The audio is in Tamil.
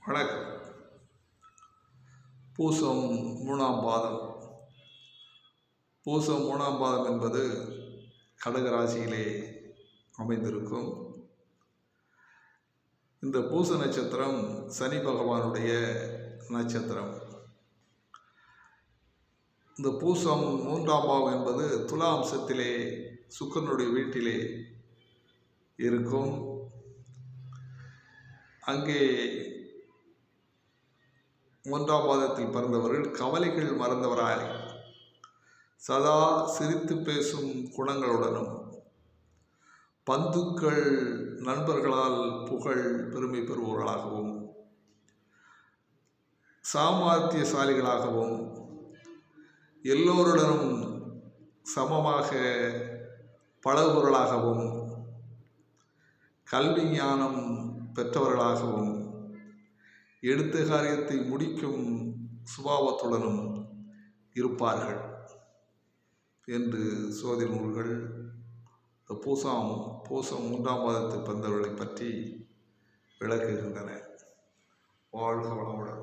வணக்கம். பூசம் 3ஆம் பாதம். பூசம் 3ஆம் பாதம் என்பது கடக ராசியிலே அமைந்திருக்கும். இந்த பூச நட்சத்திரம் சனி பகவானுடைய நட்சத்திரம். இந்த பூசம் 3ஆம் பாவம் என்பது துலா அம்சத்திலே சுக்கிரனுடைய வீட்டிலே இருக்கும். அங்கே 3ஆம் பாதத்தில் பிறந்தவர்கள் கவலைகள் மறந்தவராய் சதா சிரித்து பேசும் குணங்களுடனும் பந்துக்கள் நண்பர்களால் புகழ் பெருமை பெறுபவர்களாகவும் சாமர்த்தியசாலிகளாகவும் எல்லோருடனும் சமமாக பழகுவர்களாகவும் கல்வி ஞானம் பெற்றவர்களாகவும் எடுத்த காரியத்தை முடிக்கும் சுபாவத்துடனும் இருப்பார்கள் என்று சோதி நூல்கள் பூசம் 3ஆம் பாதத்தில் பிறந்தவர்களை பற்றி விளக்குகின்றன. வாழ்க வளமுடன்.